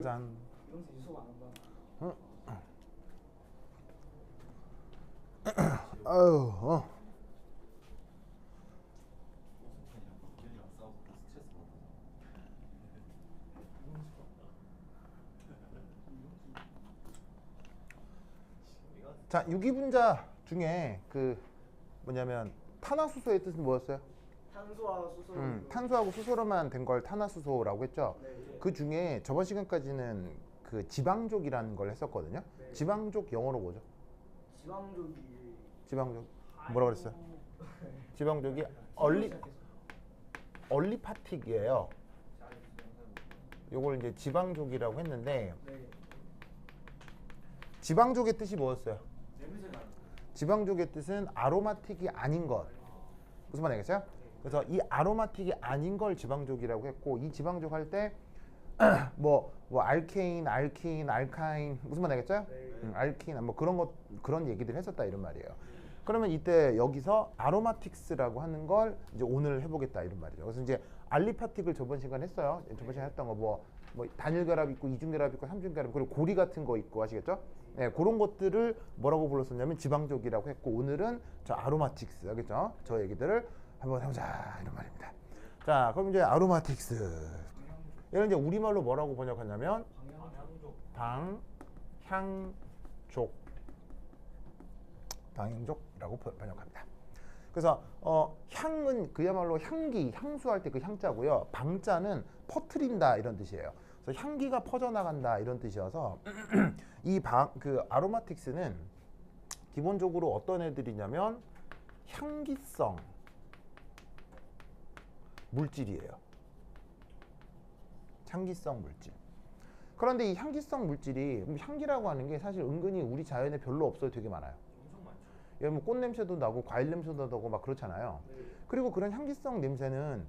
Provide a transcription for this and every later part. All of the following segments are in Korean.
짠. 영수 유속 안 한다. 어? 아유, 자, 유기분자 중에 그 뭐냐면 탄화수소의 뜻은 뭐였어요? 탄소와 수소. 탄수하고 수소로만 된 걸 탄화수소라고 했죠. 네. 그 중에 저번 시간까지는 그 지방족이라는 걸 했었거든요. 네. 지방족 영어로 뭐죠? 지방족이. 지방족 뭐라 그랬어요? 지방족이 얼리파틱이에요. 요걸 이제 지방족이라고 했는데 네. 지방족의 뜻이 뭐였어요? 냄새가. 지방족의 뜻은 아로마틱이 아닌 것. 무슨 말 알겠어요? 그래서 이 아로마틱이 아닌 걸 지방족이라고 했고, 이 지방족 할 때 뭐 알케인, 알킨, 알카인 무슨 말 알겠죠? 네. 알킨 뭐 그런 얘기들 했었다 이런 말이에요. 그러면 이때 여기서 아로마틱스라고 하는 걸 이제 오늘 해보겠다 이런 말이죠. 그래서 이제 알리파틱을 저번 시간에 했어요. 저번 시간에 했던 거 뭐 단일결합 있고 이중결합 있고 삼중결합 그리고 고리 같은 거 있고 아시겠죠? 네, 그런 것들을 뭐라고 불렀었냐면 지방족이라고 했고, 오늘은 저 아로마틱스 알겠죠? 저 얘기들을 한번 해보자 이런 말입니다. 자, 그럼 이제 아로마틱스 얘는 이제 우리말로 뭐라고 번역하냐면 방향족이라고 번역합니다. 그래서 향은 그야말로 향기, 향수할 때 그 향자고요. 방자는 퍼트린다 이런 뜻이에요. 그래서 향기가 퍼져나간다 이런 뜻이어서 그 아로마틱스는 기본적으로 어떤 애들이냐면 향기성 물질이에요. 향기성 물질. 그런데 이 향기성 물질이 향기라고 하는 게 사실 은근히 우리 자연에 별로 없어요. 되게 많아요. 엄청 많죠. 예를 들면 꽃 냄새도 나고 과일 냄새도 나고 막 그렇잖아요. 네. 그리고 그런 향기성 냄새는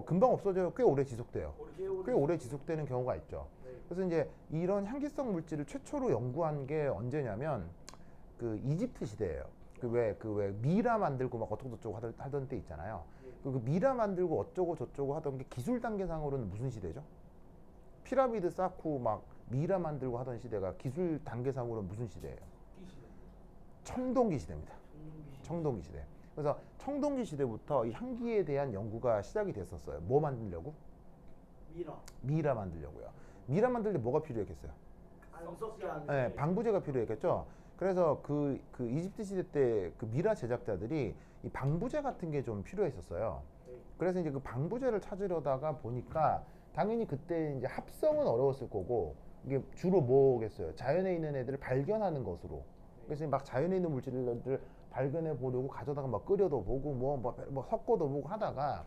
금방 없어져요. 꽤 오래 지속돼요. 꽤 오래 지속되는 경우가 있죠. 네. 그래서 이제 이런 향기성 물질을 최초로 연구한 게 언제냐면 그 이집트 시대예요. 그 왜 미라 만들고 막 어쩌고 저쩌고 하던 때 있잖아요. 네. 그 미라 만들고 어쩌고 저쩌고 하던 게 기술 단계상으로는 무슨 시대죠? 피라미드 쌓고 막 미라 만들고 하던 시대가 기술 단계상으로는 무슨 시대예요? 청동기 시대입니다. 청동기 시대. 그래서 청동기 시대부터 이 향기에 대한 연구가 시작이 됐었어요. 뭐 만들려고? 미라 만들려고요. 미라 만들 때 뭐가 필요했겠어요? 안 썩게 하는. 네, 방부제가 필요했겠죠. 그래서 그 이집트 시대 때 그 미라 제작자들이 이 방부제 같은 게 좀 필요했었어요. 네. 그래서 이제 그 방부제를 찾으려다가 보니까 당연히 그때 이제 합성은 어려웠을 거고, 이게 주로 뭐겠어요? 자연에 있는 애들을 발견하는 것으로. 그래서 막 자연에 있는 물질들을 발견해 보려고 가져다가 막 끓여도 보고 뭐 섞어도 보고 하다가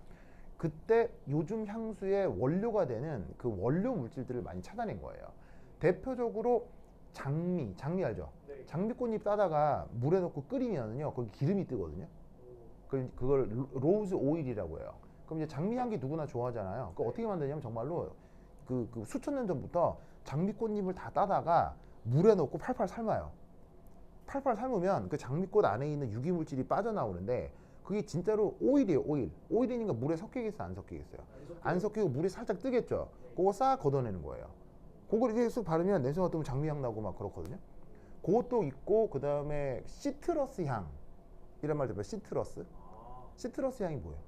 그때 요즘 향수의 원료가 되는 그 원료 물질들을 많이 찾아낸 거예요. 대표적으로 장미 알죠? 네. 장미꽃잎 따다가 물에 넣고 끓이면요 거기 기름이 뜨거든요. 그걸 로즈 오일이라고 해요. 그럼 이제 장미 향기 누구나 좋아하잖아요. 그거 어떻게 만드냐면 정말로 그 수천 년 전부터 장미꽃잎을 다 따다가 물에 넣고 팔팔 삶아요. 팔팔 삶으면 그 장미꽃 안에 있는 유기물질이 빠져나오는데 그게 진짜로 오일이에요. 오일이니까 물에 섞이겠어요? 안 섞이겠어요? 안 섞이고 물이 살짝 뜨겠죠. 그거 싹 걷어내는 거예요. 그걸 이렇게 쑥 바르면 냄새 맡으면 장미향 나고 막 그렇거든요. 그것도 있고, 그 다음에 시트러스 향 이런 말 들어요. 시트러스. 시트러스 향이 뭐예요?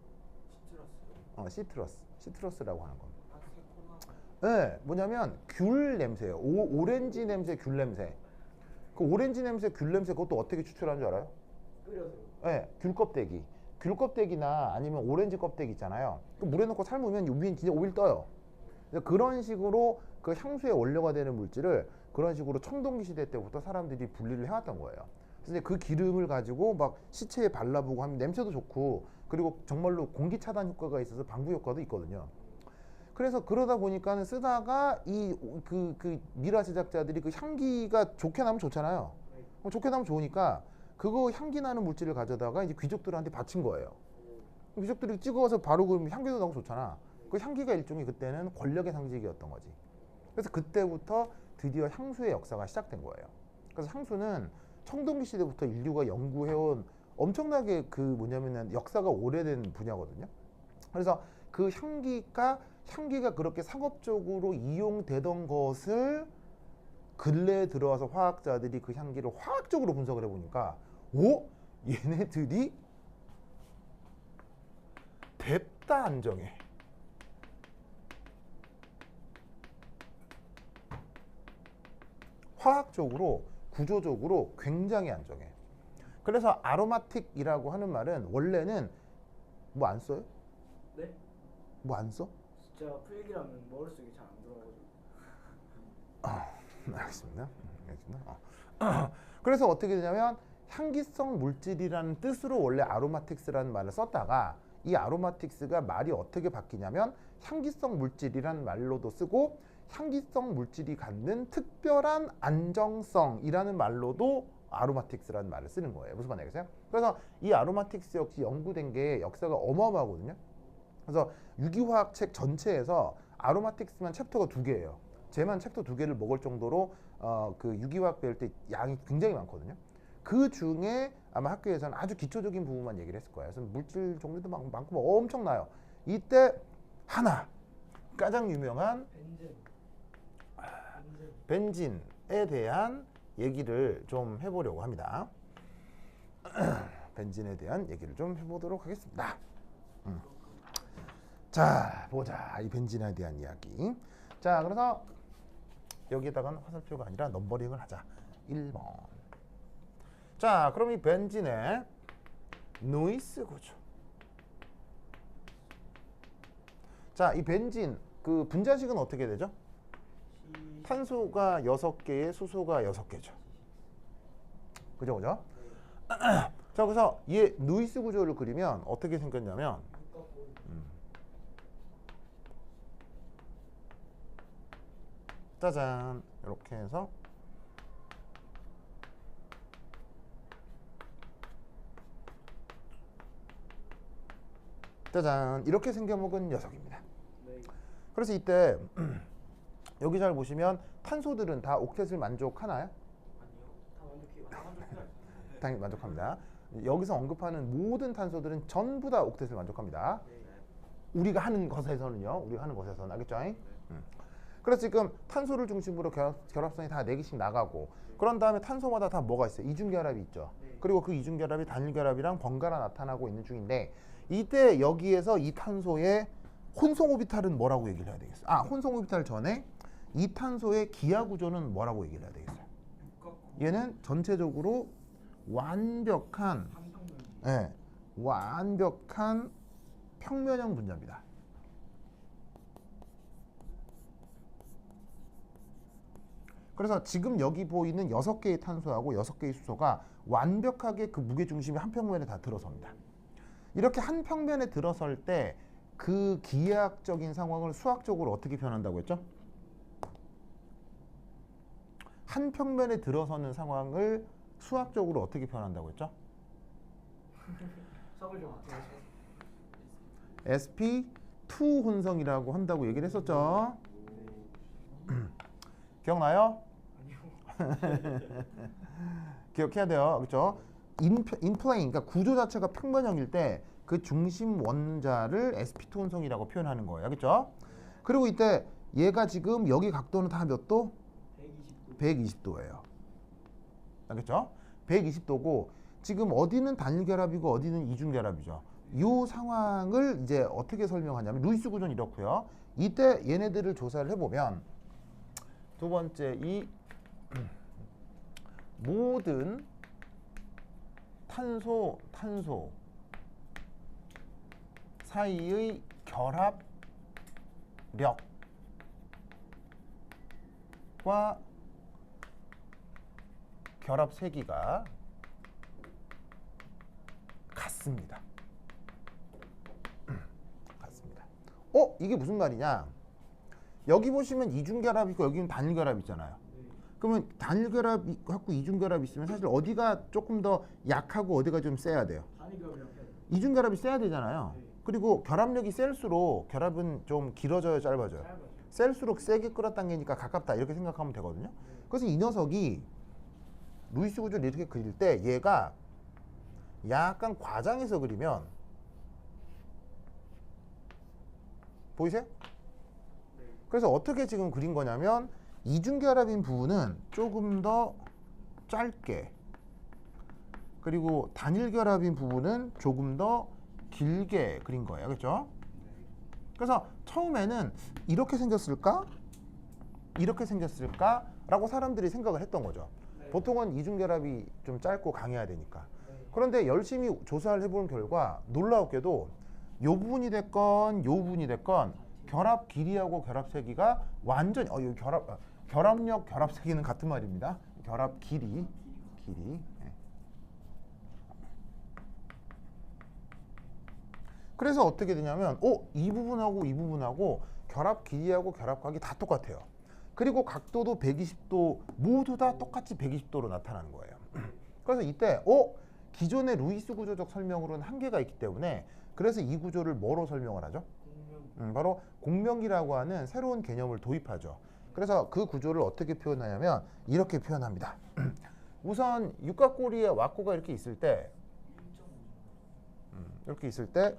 시트러스라고 하는 겁니다. 네, 뭐냐면 귤 냄새예요. 오렌지 냄새, 귤 냄새. 그 오렌지 냄새, 귤 냄새 그것도 어떻게 추출하는 줄 알아요? 끓여서. 네, 귤 껍데기나 아니면 오렌지 껍데기 있잖아요. 그 물에 넣고 삶으면 위엔 진짜 오일 떠요. 그래서 그런 식으로 그 향수의 원료가 되는 물질을 그런 식으로 청동기 시대 때부터 사람들이 분리를 해왔던 거예요. 그래서 이제 그 기름을 가지고 막 시체에 발라보고 하면 냄새도 좋고, 그리고 정말로 공기 차단 효과가 있어서 방부 효과도 있거든요. 그래서 그러다 보니까는 쓰다가 그 미라 제작자들이 그 향기가 좋게 나면 좋잖아요. 좋게 나면 좋으니까 그거 향기 나는 물질을 가져다가 이제 귀족들한테 바친 거예요. 귀족들이 찍어서 바로 그 향기도 나고 좋잖아. 그 향기가 일종의 그때는 권력의 상징이었던 거지. 그래서 그때부터 드디어 향수의 역사가 시작된 거예요. 그래서 향수는 청동기 시대부터 인류가 연구해온 엄청나게 그 뭐냐면은 역사가 오래된 분야거든요. 그래서 그 향기가 그렇게 상업적으로 이용되던 것을 근래에 들어와서 화학자들이 그 향기를 화학적으로 분석을 해보니까 오? 얘네들이 뎁다 안정해. 화학적으로 구조적으로 굉장히 안정해. 그래서 아로마틱이라고 하는 말은 원래는 뭐 안 써요? 네? 뭐 안 써? 진짜 풀얘기라면 머릿속에 잘 안 들어가가지고. 알겠습니다. 알겠습니다. 그래서 어떻게 되냐면 향기성 물질이라는 뜻으로 원래 아로마틱스라는 말을 썼다가 이 아로마틱스가 말이 어떻게 바뀌냐면 향기성 물질이라는 말로도 쓰고 향기성 물질이 갖는 특별한 안정성이라는 말로도 아로마틱스라는 말을 쓰는 거예요. 무슨 말이겠어요? 그래서 이 아로마틱스 역시 연구된 게 역사가 어마어마하거든요. 그래서 유기화학 책 전체에서 아로마틱스만 챕터가 2개예요. 쟤만 챕터 2개를 먹을 정도로 그 유기화학 배울 때 양이 굉장히 많거든요. 그 중에 아마 학교에서는 아주 기초적인 부분만 얘기를 했을 거예요. 그래서 물질 종류도 많고 뭐 엄청나요. 이때 하나 가장 유명한 벤진에 대한 얘기를 좀 해보려고 합니다. 벤진에 대한 얘기를 좀 해보도록 하겠습니다. 자, 보자. 이 벤진에 대한 이야기. 자, 그래서 여기에다가는 화살표가 아니라 넘버링을 하자. 1번. 자, 그럼 이 벤진의 노이스 구조. 자, 이 벤진 그 분자식은 어떻게 되죠? 탄소가 6개에 수소가 6개죠. 그죠, 그죠? 자, 그래서 얘 노이스 구조를 그리면 어떻게 생겼냐면 짜잔 이렇게 해서 짜잔 이렇게 생겨먹은 녀석입니다. 그래서 이때 여기 잘 보시면 탄소들은 다 옥텟을 만족하나요? 아니요. 다 만족해요. 당연히 만족합니다. 여기서 언급하는 모든 탄소들은 전부 다 옥텟을 만족합니다. 우리가 하는 것에서는요. 우리가 하는 것에서는 알겠죠? 그래서 지금 탄소를 중심으로 결합선이 다 4개씩 나가고 그런 다음에 탄소마다 다 뭐가 있어요? 이중결합이 있죠. 그리고 그 이중결합이 단일결합이랑 번갈아 나타나고 있는 중인데 이때 여기에서 이 탄소의 혼성오비탈은 뭐라고 얘기를 해야 되겠어요? 혼성오비탈 전에 이 탄소의 기하 구조는 뭐라고 얘기를 해야 되겠어요? 얘는 전체적으로 완벽한 완벽한 평면형 분자입니다. 그래서 지금 여기 보이는 6개의 탄소하고 6개의 수소가 완벽하게 그 무게중심이 한 평면에 다 들어섭니다. 이렇게 한 평면에 들어설 때 그 기하학적인 상황을 수학적으로 어떻게 표현한다고 했죠? 한 평면에 들어서는 상황을 수학적으로 어떻게 표현한다고 했죠? sp2 혼성이라고 한다고 얘기를 했었죠. 기억나요? 기억해야 돼요. 그렇죠? 인플레인, 그러니까 구조 자체가 평면형일 때 그 중심 원자를 sp2 혼성이라고 표현하는 거예요. 그렇죠? 그리고 이때 얘가 지금 여기 각도는 다 몇 도? 120도예요. 알겠죠? 120도고 지금 어디는 단일결합이고 어디는 이중결합이죠. 이 상황을 이제 어떻게 설명하냐면 루이스 구조는 이렇고요. 이때 얘네들을 조사를 해보면 두 번째 이 모든 탄소 사이의 결합력과 결합 세기가 같습니다. 같습니다. 이게 무슨 말이냐? 여기 보시면 이중결합 있고 여기는 단일결합 있잖아요. 그러면 단일결합 갖고 이중결합 있으면 사실 어디가 조금 더 약하고 어디가 좀 세야 돼요? 이중결합이 세야 되잖아요. 그리고 결합력이 셀수록 결합은 좀 길어져요, 짧아져요? 셀수록 세게 끌어당기니까 가깝다 이렇게 생각하면 되거든요. 그래서 이 녀석이 루이스 구조를 이렇게 그릴 때 얘가 약간 과장해서 그리면 보이세요? 네. 그래서 어떻게 지금 그린 거냐면 이중결합인 부분은 조금 더 짧게, 그리고 단일결합인 부분은 조금 더 길게 그린 거예요. 그렇죠? 그래서 처음에는 이렇게 생겼을까? 이렇게 생겼을까? 라고 사람들이 생각을 했던 거죠. 네. 보통은 이중결합이 좀 짧고 강해야 되니까. 네. 그런데 열심히 조사를 해본 결과 놀랍게도 요 부분이 됐건 요 부분이 됐건 결합 길이하고 결합 세기가 완전히 이 결합력, 결합 세기는 같은 말입니다. 결합 길이. 예. 그래서 어떻게 되냐면 이 부분하고 이 부분하고 결합 길이하고 결합 각이 다 똑같아요. 그리고 각도도 120도, 모두 다 똑같이 120도로 나타나는 거예요. 그래서 이때 기존의 루이스 구조적 설명으로는 한계가 있기 때문에 그래서 이 구조를 뭐로 설명을 하죠? 공명. 바로 공명이라고 하는 새로운 개념을 도입하죠. 그래서 그 구조를 어떻게 표현하냐면 이렇게 표현합니다. 우선 육각고리에 왁구가 이렇게 있을 때, 1.5. 이렇게 있을 때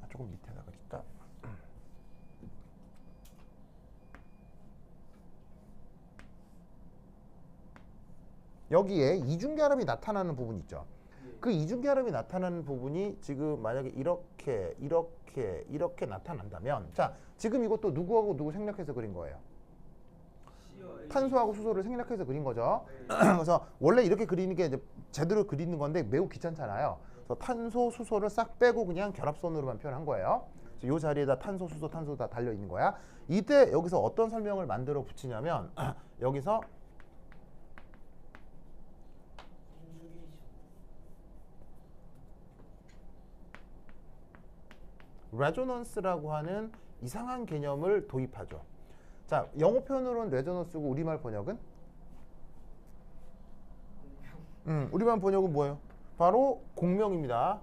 조금 밑에다가 짓자. 여기에 이중결합이 나타나는 부분 있죠. 그 이중결합이 나타나는 부분이 지금 만약에 이렇게 나타난다면, 자, 지금 이것도 누구하고 누구 생략해서 그린 거예요? C와 A. 탄소하고 수소를 생략해서 그린 거죠. 네. 그래서 원래 이렇게 그리는 게 이제 제대로 그리는 건데 매우 귀찮잖아요. 그래서 탄소, 수소를 싹 빼고 그냥 결합선으로만 표현한 거예요. 이 자리에다 탄소, 수소, 탄소 다 달려 있는 거야. 이때 여기서 어떤 설명을 만들어 붙이냐면 여기서 레조넌스라고 하는 이상한 개념을 도입하죠. 자, 영어 표현으로는 레조넌스고 우리말 번역은? 우리말 번역은 뭐예요? 바로 공명입니다.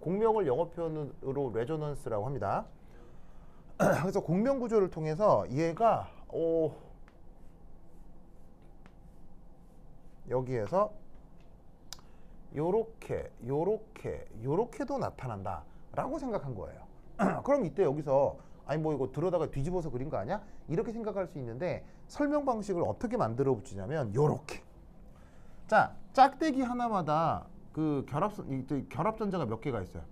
공명을 영어 표현으로 레조넌스라고 합니다. 그래서 공명 구조를 통해서 얘가 여기에서 요렇게도 나타난다라고 생각한 거예요. 그럼 이때 여기서 아니 뭐 이거 들어다가 뒤집어서 그린 거 아니야? 이렇게 생각할 수 있는데 설명 방식을 어떻게 만들어 붙이냐면 요렇게. 자, 짝대기 하나마다 그 결합 전자가 몇 개가 있어요?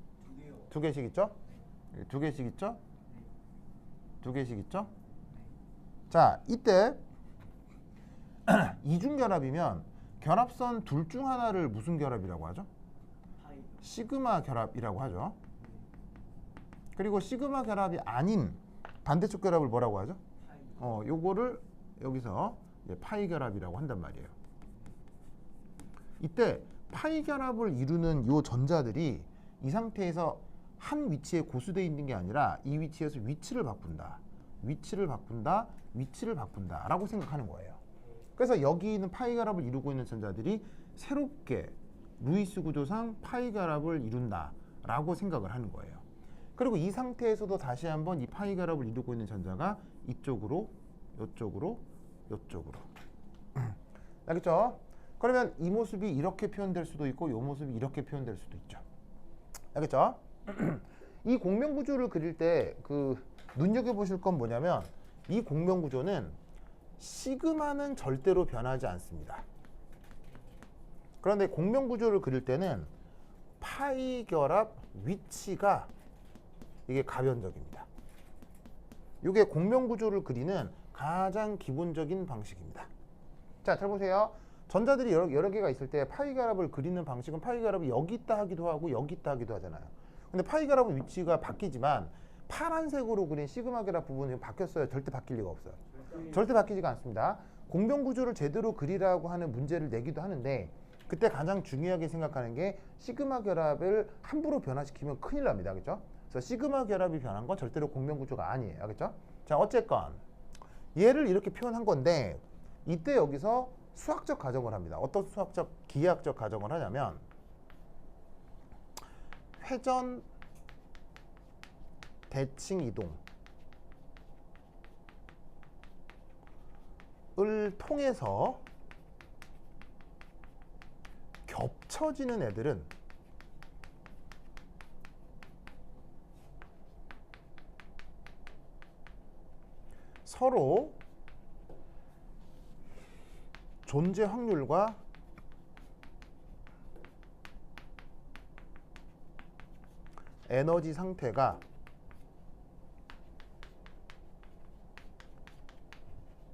2개요. 2개씩 있죠? 2개씩 있죠? 2개씩 있죠? 자, 이때 이중결합이면 결합선 둘 중 하나를 무슨 결합이라고 하죠? 파이. 시그마 결합이라고 하죠. 그리고 시그마 결합이 아닌 반대쪽 결합을 뭐라고 하죠? 파이. 요거를 여기서 이제 파이 결합이라고 한단 말이에요. 이때 파이 결합을 이루는 요 전자들이 이 상태에서 한 위치에 고수되어 있는 게 아니라 이 위치에서 위치를 바꾼다 라고 생각하는 거예요. 그래서 여기 있는 파이 결합을 이루고 있는 전자들이 새롭게 루이스 구조상 파이 결합을 이룬다 라고 생각을 하는 거예요. 그리고 이 상태에서도 다시 한번 이 파이 결합을 이루고 있는 전자가 이쪽으로 요쪽으로 알겠죠? 그러면 이 모습이 이렇게 표현될 수도 있고 이 모습이 이렇게 표현될 수도 있죠. 알겠죠? 이 공명 구조를 그릴 때 그 눈여겨보실 건 뭐냐면 이 공명 구조는 시그마는 절대로 변하지 않습니다. 그런데 공명 구조를 그릴 때는 파이 결합 위치가 이게 가변적입니다. 이게 공명 구조를 그리는 가장 기본적인 방식입니다. 자, 잘 보세요. 전자들이 여러 개가 있을 때 파이 결합을 그리는 방식은 파이 결합이 여기 있다 하기도 하고 여기 있다 하기도 하잖아요. 근데 파이 결합의 위치가 바뀌지만 파란색으로 그린 시그마 결합 부분이 바뀌었어요? 절대 바뀔 리가 없어요. 절대 바뀌지가 않습니다. 공명 구조를 제대로 그리라고 하는 문제를 내기도 하는데 그때 가장 중요하게 생각하는 게 시그마 결합을 함부로 변화시키면 큰일 납니다. 그렇죠? 그래서 시그마 결합이 변한 건 절대로 공명 구조가 아니에요. 알겠죠? 자, 어쨌건 얘를 이렇게 표현한 건데 이때 여기서 수학적 가정을 합니다. 어떤 기하학적 가정을 하냐면 회전 대칭 이동을 통해서 겹쳐지는 애들은 서로 존재 확률과 에너지 상태가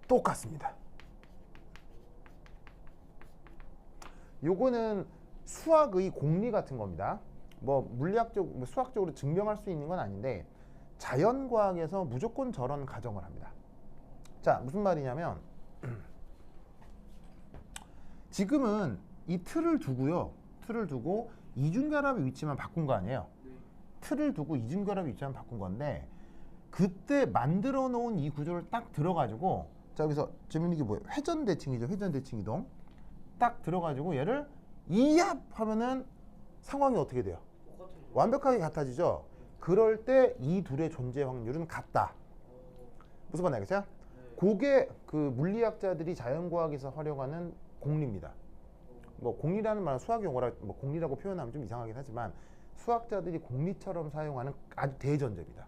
똑같습니다. 요거는 수학의 공리 같은 겁니다. 뭐 물리학적, 뭐 수학적으로 증명할 수 있는 건 아닌데 자연과학에서 무조건 저런 가정을 합니다. 자, 무슨 말이냐면 지금은 이 틀을 두고요. 틀을 두고 이중결합의 위치만 바꾼 거 아니에요. 틀을 두고 이중결합의 위치만 바꾼 건데 그때 만들어 놓은 이 구조를 딱 들어가지고 자, 여기서 재밌는 게 뭐예요? 회전대칭이죠. 회전대칭 이동. 딱 들어가지고 얘를 이합하면은 상황이 어떻게 돼요? 완벽하게 같아지죠. 그럴 때 이 둘의 존재 확률은 같다. 무슨 말인지 알겠어요? 그게 그 물리학자들이 자연과학에서 활용하는 공리입니다. 뭐 공리라는 말은 수학 용어라 뭐 공리라고 표현하면 좀 이상하긴 하지만 수학자들이 공리처럼 사용하는 아주 대전제입니다.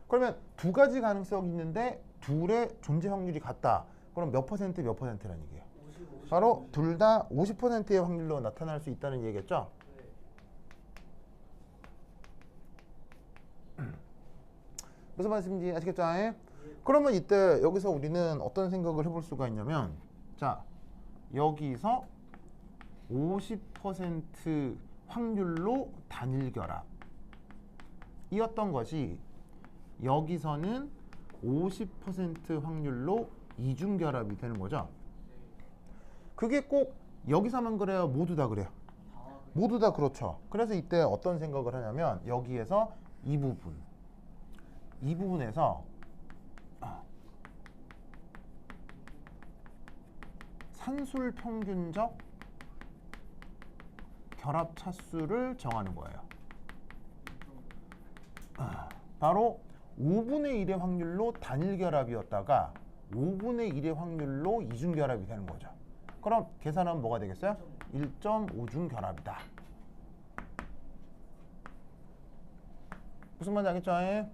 그러면 두 가지 가능성이 있는데 둘의 존재 확률이 같다. 그럼 몇 퍼센트 몇 퍼센트라는 얘기예요. 바로 둘 다 50%의 확률로 나타날 수 있다는 얘기겠죠. 무슨 말씀인지 아시겠죠? 그러면 이때 여기서 우리는 어떤 생각을 해볼 수가 있냐면 자, 여기서 50% 확률로 단일 결합이었던 것이 여기서는 50% 확률로 이중 결합이 되는 거죠. 그게 꼭 여기서만 그래요? 모두 다 그래요? 모두 다 그렇죠. 그래서 이때 어떤 생각을 하냐면 여기에서 이 부분에서 산술 평균적 결합 차수를 정하는 거예요. 바로 5분의 1의 확률로 단일 결합이었다가 5분의 1의 확률로 이중 결합이 되는 거죠. 그럼 계산하면 뭐가 되겠어요? 1.5중 결합이다. 무슨 말인지 알겠죠?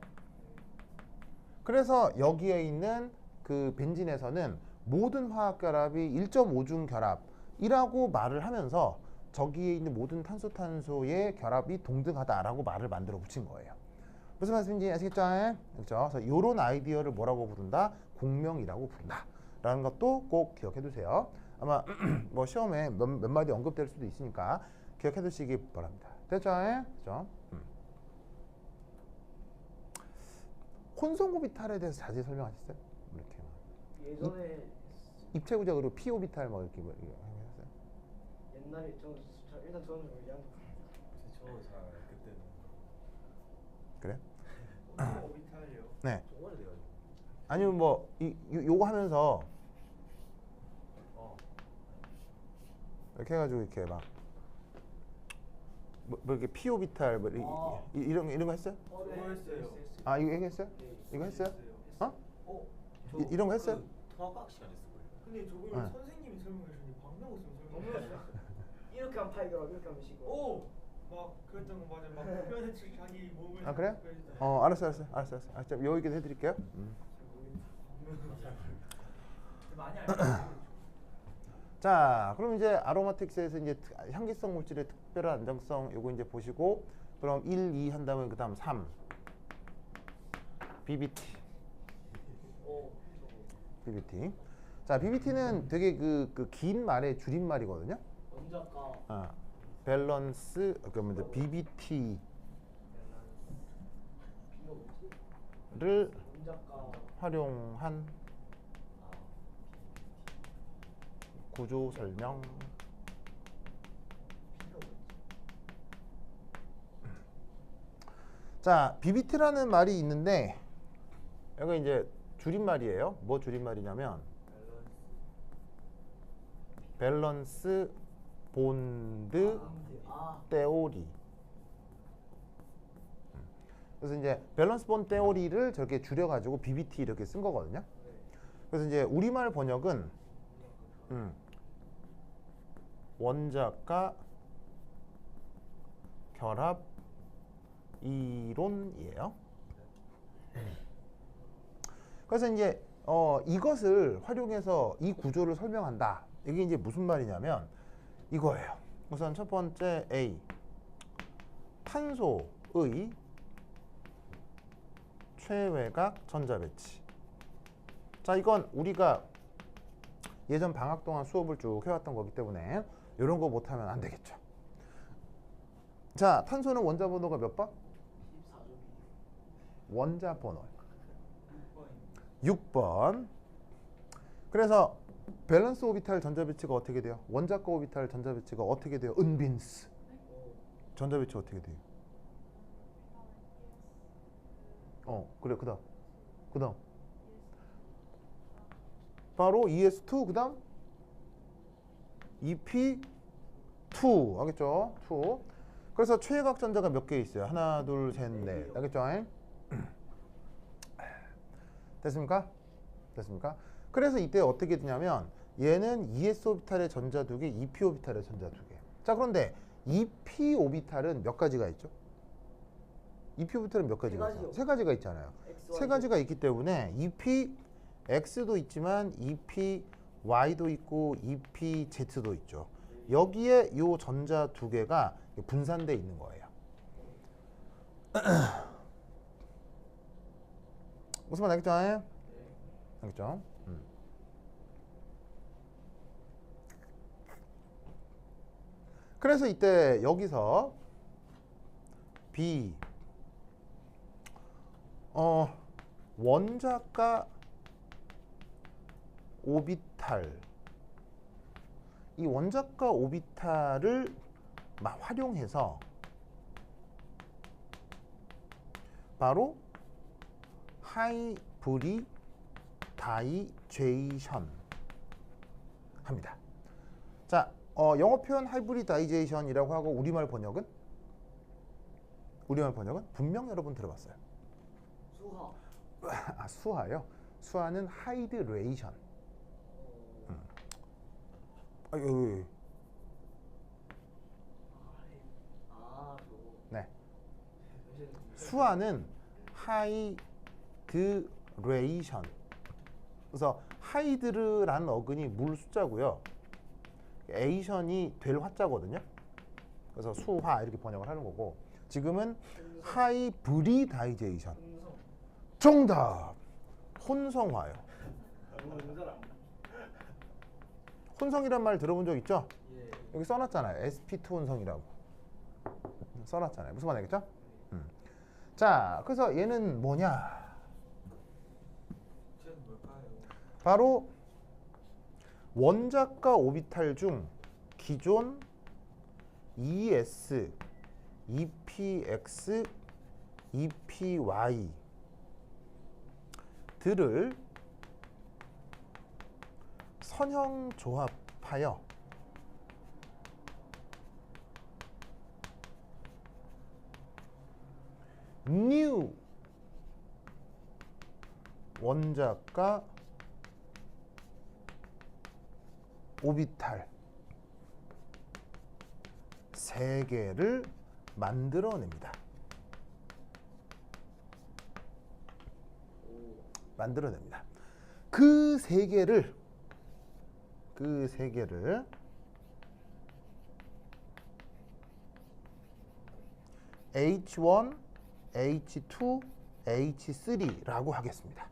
그래서 여기에 있는 그 벤진에서는 모든 화학 결합이 1.5중 결합이라고 말을 하면서 저기에 있는 모든 탄소의 결합이 동등하다라고 말을 만들어 붙인 거예요. 무슨 말씀인지 아시겠죠? 그렇죠? 그래서 이런 아이디어를 뭐라고 부른다? 공명이라고 부른다. 라는 것도 꼭 기억해 두세요. 아마 뭐 시험에 몇 마디 언급될 수도 있으니까 기억해 두시기 바랍니다. 됐죠? 그렇죠? 혼성 오비탈에 대해서 자세히 설명하셨어요? 이렇게 예전에 입체 구조 그리고 p 오비탈 뭐 이렇게 했어요? 옛날에 저 일단 저는 이해한 저잘 그때는 그래? 오비탈이요. 네. 좀 오래돼가지고. 아니면 뭐 요거 하면서 이렇게 해가지고 이렇게 막 뭐 이렇게 p 오비탈 뭐 이런 거 했어요? 그거 했어요. 아 이거 했어요? 이거 했어요? 어? 이런 거 했어요? 통합과학 시간에 했을 거예요. 근데 저걸 네. 선생님이 설명해 주니 박명호 쌤 설명해 이렇게 하면 파이가 이렇게 하면 시고. 오! 막 그랬던 거 맞아. 막 표현했지 자기 몸을. 아 그래요? 알았어. 자, 요 얘기도 해드릴게요. 많이 알죠. 자, 그럼 이제 아로마틱스에서 이제 향기성 물질의 특별한 안정성 요거 이제 보시고 그럼 1, 2 한 다음에 그다음 3 BBT. BBT. 자, BBT는 되게 그 긴 말의 줄임말이거든요. 원자가 밸런스 그러면 BBT를 원자가 활용한 구조 설명. 자, BBT라는 말이 있는데 여기 이제 줄임말이에요. 뭐 줄임말이냐면 밸런스 본드 테오리. 그래서 이제 밸런스 본드 테오리를 저렇게 줄여가지고 BBT 이렇게 쓴 거거든요. 그래서 이제 우리말 번역은 원자가 결합 이론이에요. 그래서 이제 이것을 활용해서 이 구조를 설명한다. 이게 이제 무슨 말이냐면 이거예요. 우선 첫 번째 A. 탄소의 최외각 전자 배치. 자, 이건 우리가 예전 방학 동안 수업을 쭉 해왔던 거기 때문에 이런 거 못하면 안 되겠죠. 자, 탄소는 원자 번호가 몇 번? 14점. 원자 번호 6번입니다. 6번. 그래서 밸런스 오비탈 전자 배치가 어떻게 돼요? 원자과 오비탈 전자 배치가 어떻게 돼요? 은빈스. 전자 배치 어떻게 돼요? 그래. 그다음 바로 ES2 그다음 EP2 알겠죠? 2. 그래서 최외각 전자가 몇 개 있어요? 하나, 둘, 셋, 넷. 알겠죠? 됐습니까? 그래서 이때 어떻게 되냐면 얘는 ES 오비탈의 전자 2개, EP 오비탈의 전자 2개. 자, 그런데 EP 오비탈은 몇 가지가 있죠? EP 오비탈은 몇 가지가 있어요? 세 가지가 있잖아요. 세 가지가 있기 때문에 EP X도 있지만 EP Y도 있고 EP Z도 있죠. 여기에 이 전자 2개가 분산돼 있는 거예요. 무슨 말 알겠죠? 알겠죠? 그래서 이때 여기서 B 원자가 오비탈, 이 원자가 오비탈을 활용해서 바로 하이브리다이제이션 합니다. 자, 영어 표현 하이브리다이제이션이라고 하고 우리말 번역은 분명 여러분 들어봤어요. 수화. 수화요. 수화는 하이드레이션. 저거. 네. 수화는 하이드레이션. 그래서 하이드르라는 어근이 물 숫자고요. 에이션이 될 화자거든요. 그래서 수화 이렇게 번역을 하는 거고, 지금은 하이브리다이제이션. 음성. 정답. 혼성화요. 혼성이란 말 들어본 적 있죠? 예. 여기 써놨잖아요. sp2 혼성이라고 써놨잖아요. 무슨 말 알겠죠? 자, 그래서 얘는 뭐냐? 쟤는 뭘까요? 바로 원자과 오비탈 중 기존 ES, EPX, EPY 들을 선형 조합하여 new 원자과 오비탈 3개를 만들어냅니다. 만들어냅니다. 그 3개를 H1, H2, H3라고 하겠습니다.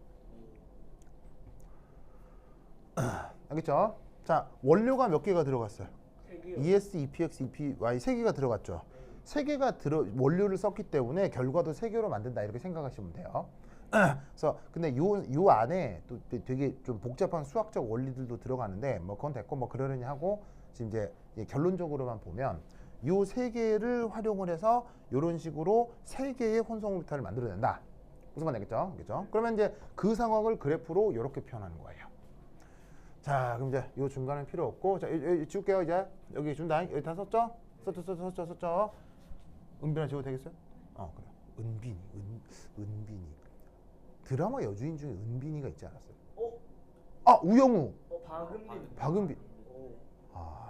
알겠죠? 자, 원료가 몇 개가 들어갔어요? 3개요. ES, EPX, EPY 3개가 들어갔죠. 3개가 원료를 썼기 때문에 결과도 3개로 만든다 이렇게 생각하시면 돼요. 그래서 근데 요 안에 또 되게 좀 복잡한 수학적 원리들도 들어가는데 뭐 그건 됐고 뭐 그러려니 하고 지금 이제 결론적으로만 보면 요 3개를 활용을 해서 이런 식으로 3개의 혼성 오비탈을 만들어낸다. 무슨 말 알겠죠? 그렇죠? 그러면 이제 그 상황을 그래프로 이렇게 표현하는 거예요. 자, 그럼 이제 요 중간은 필요 없고, 자, 지울게요. 이제 여기 준다. 여기 다 썼죠? 썼죠. 은빈아 지워도 되겠어요? 그래. 은빈이. 드라마 여주인 중에 은빈이가 있지 않았어요? 우영우. 박은빈. 박은빈. 오.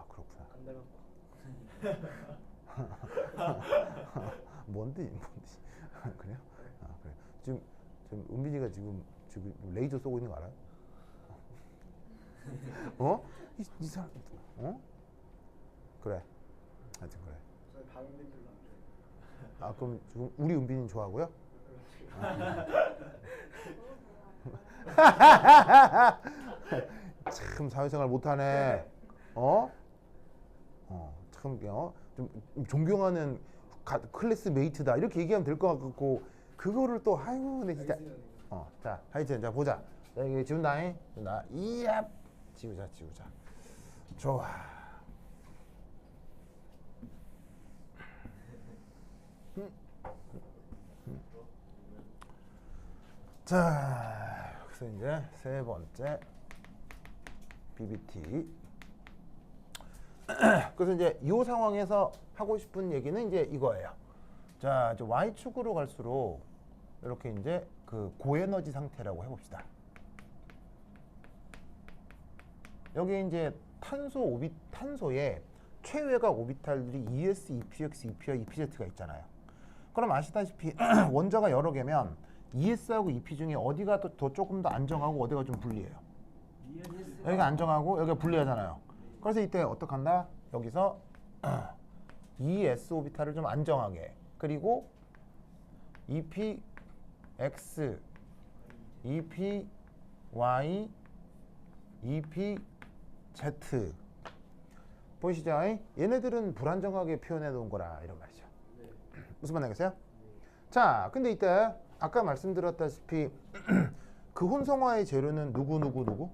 그렇구나. 안 닮았다. 뭔데? 그래요? 그래. 지금 은빈이가 지금 레이저 쏘고 있는 거 알아요? 어? 이 사람 그래. 하여튼 그래. 저희 방은빈 별로 안 좋아해요. 아 그럼 지금 우리 은빈이 좋아하고요? 참 사회생활 못하네. 참 좀 존경하는 클래스 메이트다 이렇게 얘기하면 될 것 같고 그거를 또 아이고 내 진짜. 자 하여튼 자 보자. 자, 이게 지운다잉. 나 이야 지우자. 좋아. 자, 그래서 이제 세 번째 BBT. 그래서 이제 이 상황에서 하고 싶은 얘기는 이제 이거예요. 자, 이제 Y축으로 갈수록 이렇게 이제 그 고에너지 상태라고 해봅시다. 여기 이제 탄소에 최외각 오비탈들이 ES, EPX, EP와 EPZ가 있잖아요. 그럼 아시다시피 원자가 여러 개면 ES하고 EP 중에 어디가 더 조금 더 안정하고 어디가 좀 불리해요? 여기가 안정하고 여기가 불리하잖아요. 그래서 이때 어떡한다? 여기서 ES 오비탈을 좀 안정하게 그리고 EPX, EPY, EPZ 보이시죠? 얘네들은 불안정하게 표현해 놓은 거라 이런 말이죠. 무슨 말이겠어요? 자, 근데 이때 아까 말씀드렸다시피 그 혼성화의 재료는 누구?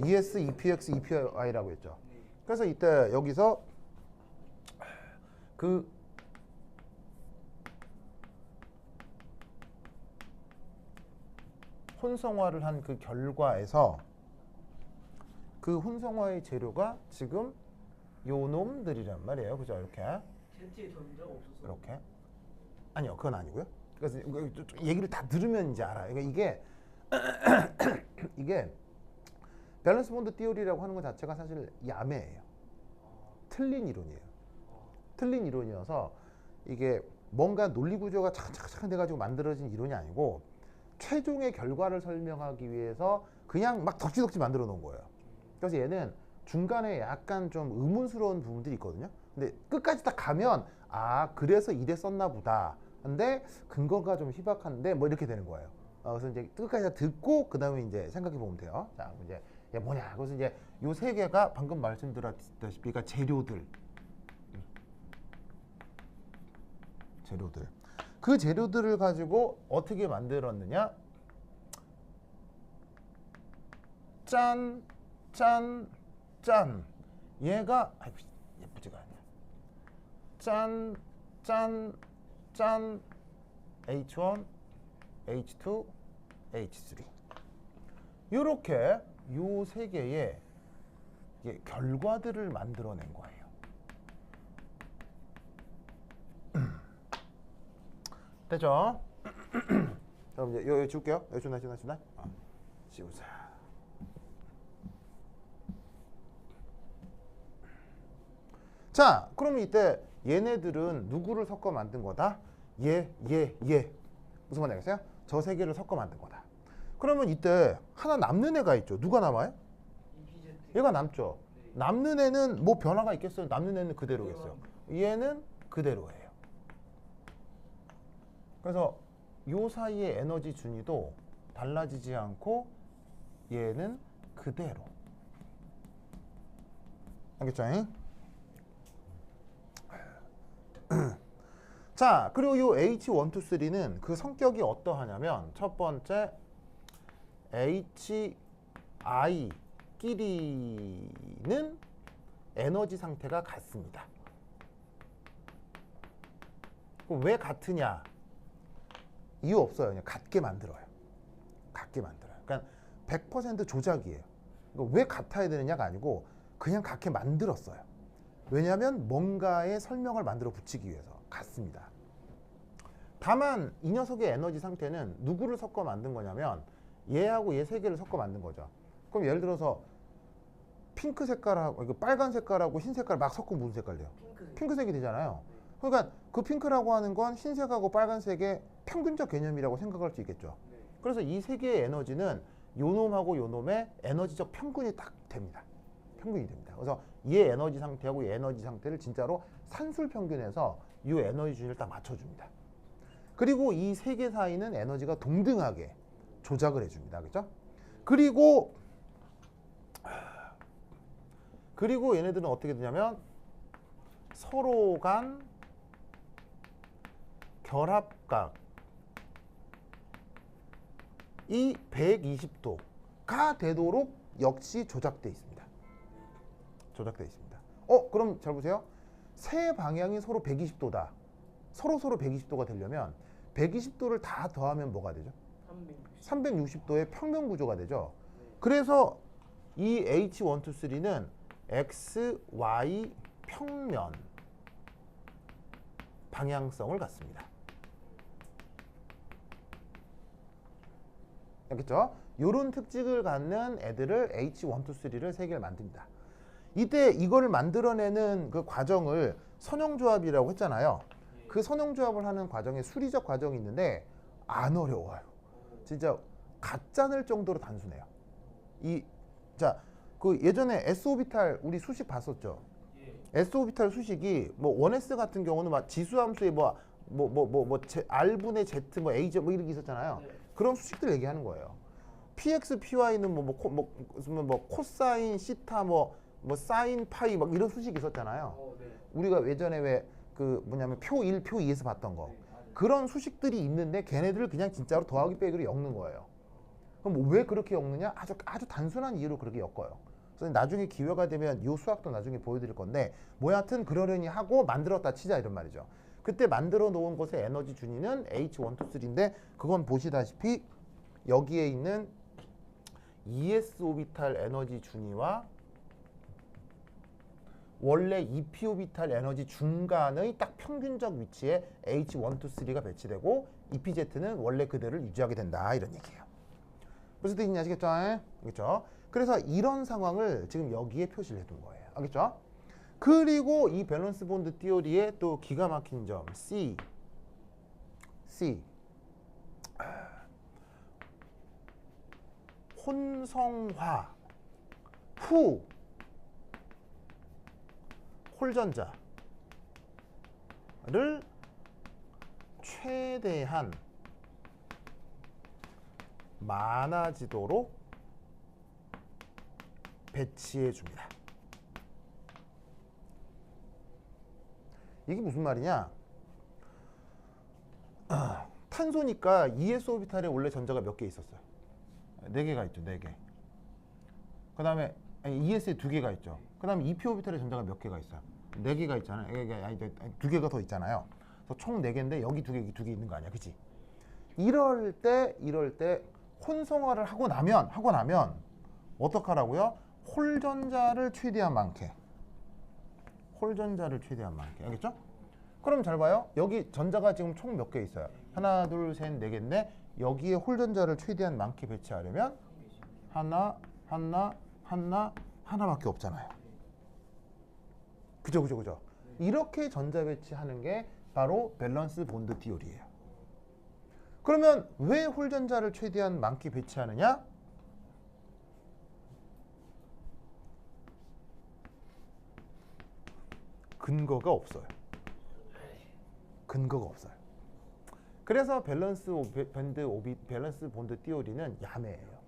ES, EPX, EPY라고 했죠. 그래서 이때 여기서 그 혼성화를 한 그 결과에서 그 혼성화의 재료가 지금 요 놈들이란 말이에요. 그죠? 이렇게. 젠티에 전자 없어서. 이렇게. 아니요, 그건 아니고요. 그래서 얘기를 다 들으면 이제 알아요. 그러니까 이게 밸런스 본드 띠오리라고 하는 것 자체가 사실 야매예요. 틀린 이론이에요. 틀린 이론이어서 이게 뭔가 논리 구조가 차근차근 돼가지고 만들어진 이론이 아니고 최종의 결과를 설명하기 위해서 그냥 막 덕지덕지 만들어 놓은 거예요. 그래서 얘는 중간에 약간 좀 의문스러운 부분들이 있거든요. 근데 끝까지 딱 가면 아 그래서 이래 썼나 보다. 근데 근거가 좀 희박한데 뭐 이렇게 되는 거예요. 그래서 이제 끝까지 다 듣고 그 다음에 이제 생각해 보면 돼요. 자 이제 얘 뭐냐? 그래서 이제 요 세 개가 방금 말씀드렸다시피 그러니까 재료들. 그 재료들을 가지고 어떻게 만들었느냐? 짠. 얘가 아이고 예쁘지가 않냐. 짠 H1 H2 H3 요렇게 요 세 개의 결과들을 만들어낸 거예요. 됐죠? 그럼 이제 여기 지울게요. 여기 준다. 지우자. 자, 그러면 이때 얘네들은 누구를 섞어 만든 거다? 얘. 무슨 말인지 알겠어요? 저 세 개를 섞어 만든 거다. 그러면 이때 하나 남는 애가 있죠. 누가 남아요? EPZ. 얘가 남죠. 네. 남는 애는 뭐 변화가 있겠어요? 남는 애는 그대로겠어요. 얘는 그대로예요. 그래서 요 사이의 에너지 준위도 달라지지 않고 얘는 그대로. 알겠죠? 자, 그리고 요 H1, 2, 3는 그 성격이 어떠하냐면 첫 번째 HI끼리는 에너지 상태가 같습니다. 그럼 왜 같으냐? 이유 없어요. 그냥 같게 만들어요. 그러니까 100% 조작이에요. 그러니까 왜 같아야 되느냐가 아니고 그냥 같게 만들었어요. 왜냐하면 뭔가의 설명을 만들어 붙이기 위해서 같습니다. 다만 이 녀석의 에너지 상태는 누구를 섞어 만든 거냐면 얘하고 얘 세 개를 섞어 만든 거죠. 그럼 예를 들어서 핑크 색깔하고 빨간 색깔하고 흰 색깔 막 섞으면 무슨 색깔 돼요? 핑크색이 되잖아요. 그러니까 그 핑크라고 하는 건 흰색하고 빨간색의 평균적 개념이라고 생각할 수 있겠죠. 그래서 이 세 개의 에너지는 요놈하고 요놈의 에너지적 평균이 딱 됩니다. 평균이 됩니다. 그래서 얘 에너지 상태하고 얘 에너지 상태를 진짜로 산술 평균에서 이 에너지 준위를 딱 맞춰줍니다. 그리고 이 세 개 사이는 에너지가 동등하게 조작을 해줍니다. 그렇죠? 그리고 얘네들은 어떻게 되냐면 서로 간 결합각이 120도가 되도록 역시 조작돼 있습니다. 조작돼 있습니다. 그럼 잘 보세요. 세 방향이 서로 120도다. 서로 120도가 되려면 120도를 다 더하면 뭐가 되죠? 360도의 평면 구조가 되죠. 그래서 이 H123는 X, Y 평면 방향성을 갖습니다. 알겠죠? 이런 특징을 갖는 애들을 H123를 세 개를 만듭니다. 이때 이거를 만들어내는 그 과정을 선형조합이라고 했잖아요. 그 선형조합을 하는 과정에 수리적 과정이 있는데 안 어려워요. 진짜 가짜낼 정도로 단순해요. 그 예전에 S오비탈 우리 수식 봤었죠. S오비탈 수식이 뭐 1S 같은 경우는 막 지수함수에 R분의 Z 뭐 A 뭐 이렇게 있었잖아요. 그런 수식들 얘기하는 거예요. PX, PY는 뭐 코사인 시타 뭐 사인 파이 막 이런 수식이 있었잖아요. 우리가 예전에 왜 그 뭐냐면 표 1, 표 2에서 봤던 거. 그런 수식들이 있는데 걔네들을 그냥 진짜로 더하기 빼기로 엮는 거예요. 그럼 왜 그렇게 엮느냐? 아주 단순한 이유로 그렇게 엮어요. 그래서 나중에 기회가 되면 이 수학도 나중에 보여드릴 건데 뭐 여하튼 그러려니 하고 만들었다 치자 이런 말이죠. 그때 만들어 놓은 것의 에너지 준위는 H123인데 그건 보시다시피 여기에 있는 ES 오비탈 에너지 준위와 원래 EP 오비탈 에너지 중간의 딱 평균적 위치에 H123가 배치되고 EPZ는 원래 그대를 유지하게 된다 이런 얘기예요. 무슨 뜻인지 아시겠죠? 알겠죠? 그래서 이런 상황을 지금 여기에 표시를 해둔 거예요. 알겠죠? 그리고 이 밸런스 본드 티오리의 또 기가 막힌 점 C 혼성화 후 홀전자를 최대한 많아지도록 배치해 줍니다. 이게 무슨 말이냐? 탄소니까 ES 오비탈에 원래 전자가 몇 개 있었어요? 4개가 있죠. 4개. 그 다음에 ES에 2개가 있죠. 그 다음에 EP 오비탈에 전자가 몇 개가 있어요? 4개가 있잖아요. 아니 2개가 더 있잖아요. 그래서 총 4개인데 여기 2개, 여기 2개 있는 거 아니야. 그치? 이럴 때 혼성화를 하고 나면 어떡하라고요? 홀전자를 최대한 많게. 알겠죠? 그럼 잘 봐요. 여기 전자가 지금 총 몇 개 있어요? 하나, 둘, 셋, 4개인데 여기에 홀전자를 최대한 많게 배치하려면 하나밖에 없잖아요. 그죠? 이렇게 전자 배치하는 게 바로 밸런스 본드 티오리예요. 그러면 왜 홀전자를 최대한 많게 배치하느냐? 근거가 없어요. 그래서 밸런스 본드 티오리는 야매예요.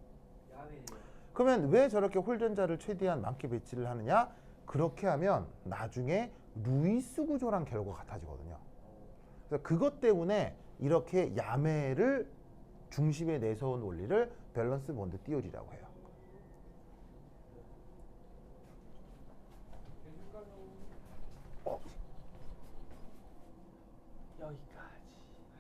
그러면 왜 저렇게 홀전자를 최대한 많게 배치를 하느냐? 그렇게 하면 나중에 루이스 구조랑 결과가 같아지거든요. 그래서 그것 때문에 이렇게 야매를 중심에 내세운 원리를 밸런스 본드 티오리라고 해요.